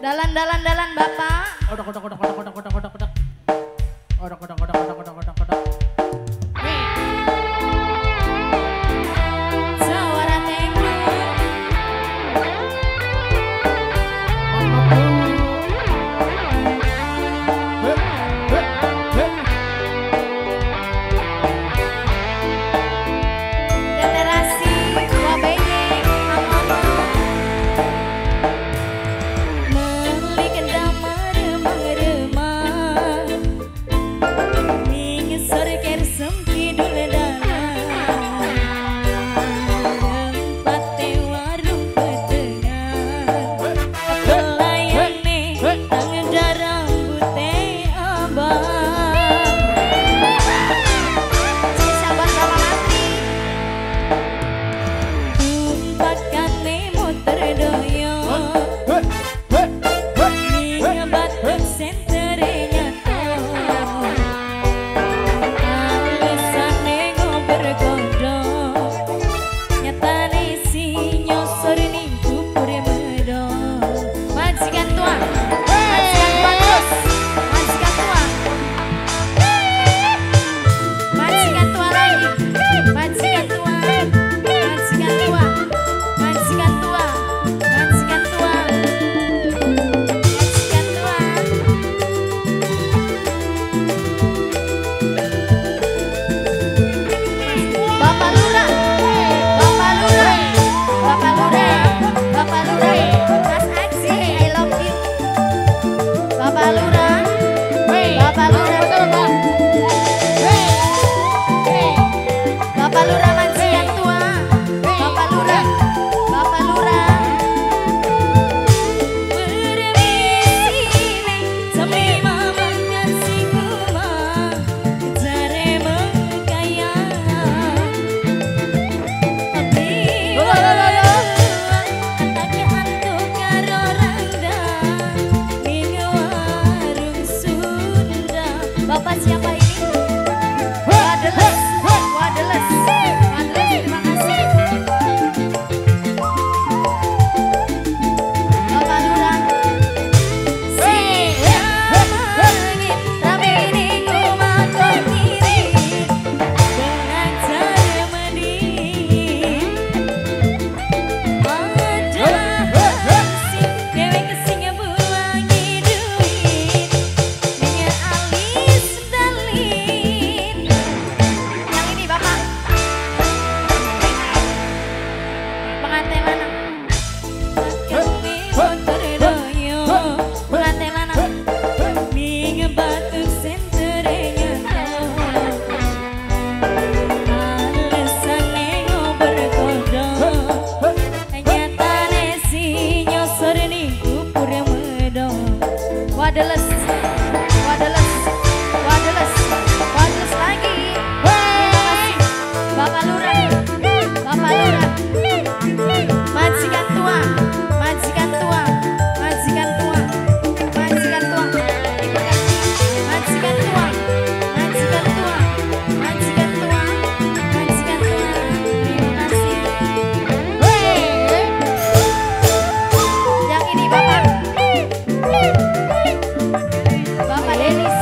Dalan Bapak. Odok. Suara tempo. Generasi Wabenye Amono. Meli kendang meremang-remang. Ning sore kersem kidul dalan. Rempate warung petengan. Pelayane tangan rambute abang. Si sahabat Bapak Mati. Tumpatkan motor doyong. Ning batuk senterenya tong. Alasane ngobrol gondong. Nyatane si nyosor ning bubur medong. Majikan tua, majikan bagus, majikan tua. Majikan tua lagi, majikan tua, majikan tua, majikan tua, majikan tua, majikan tua. Bapak Lurah, Bapak Lurah, Bapak Lurah, Bapak Lurah, Mas Aji, I love you. Bapak Lurah, Bapak Lurah, Bapak Lurah majikan tua, Bapak Lurah, Bapak Lurah. Permisine sampai mama kasih kumah, jare mengkaya. Anaknya antuk karo rangga, ning warung Sunda. Bapak siapa ini? Wadeles, Wadeles, Wadeles, terima kasih. Bapak Lurah. Siamangin, tapi ini kumah kiri, dengan cara mending. Ada si dewe kesing buangi duit, dengan alis dalin. Yang ini Bapak. Pengantin mana? Kami motor doyong. Pengantin mana? Ning batuk senterenya tong. Alasane ngobrol gondong. Nyatane si nyosor ning bubur medong. Wadeles, Wadeles, Wadeles, Wadeles lagi. Terima kasih Bapak Lurah, Bapak Lurah. Majikan tua, majikan tua, majikan tua, majikan tua. Majikan tua, majikan tua, majikan tua, majikan tua. Terima kasih. Yang ini Bapak. Bapak Denis,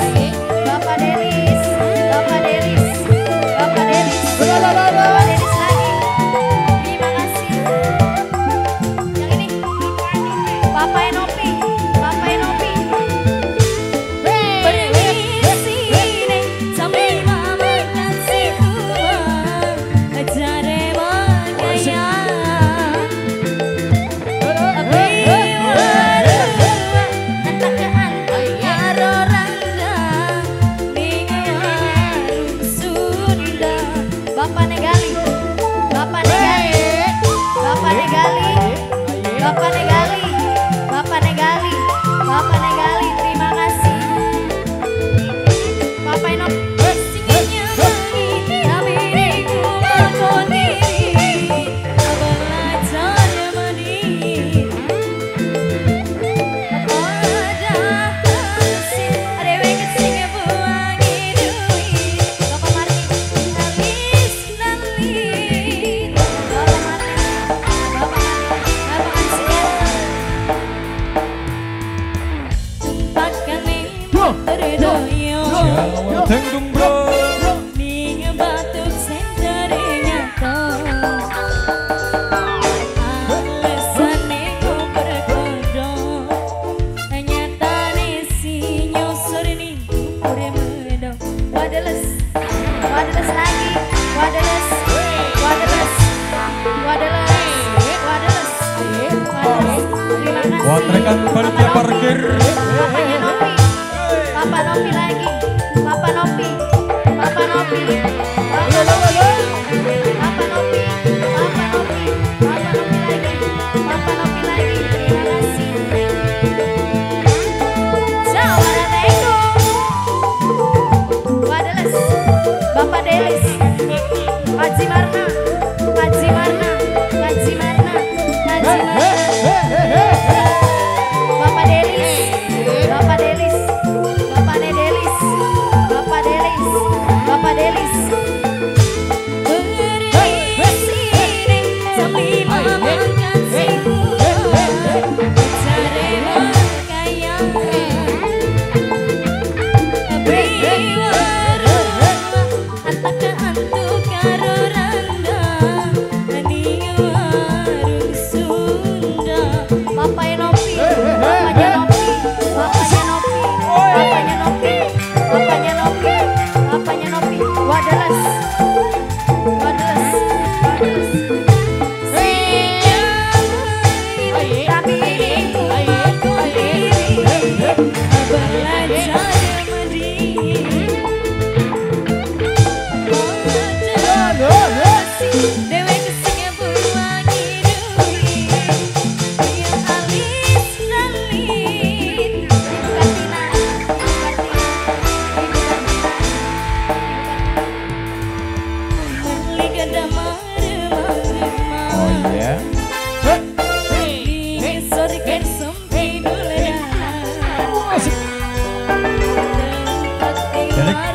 Bapak Denis, Bapak Denis, Bapak Denis, Bapak Denis lagi. Terima kasih. Yang ini Bapak Enopi, Bapak Enopi. Permisine sampai mama kasih kumah, jare mengkaya. Bapak Negali, Bapak Negali, Bapak Negali, Bapak Negali, Bapak Negali, Bapak Negali, terima kasih. Bapak Enok, singinya mangi, tapi ku makoni, belajar mandi. Padahal si adewe kesing buangi duit. Bapak Martin, alis dalin. Bapak Martin, Bapak Martin, Bapak Martin.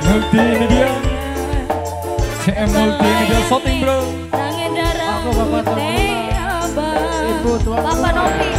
Multimedia CM Multimedia Shooting bro. Tangan darah Aku Bapak putih Tuan abang. Ibu Tuan Bapak Novi.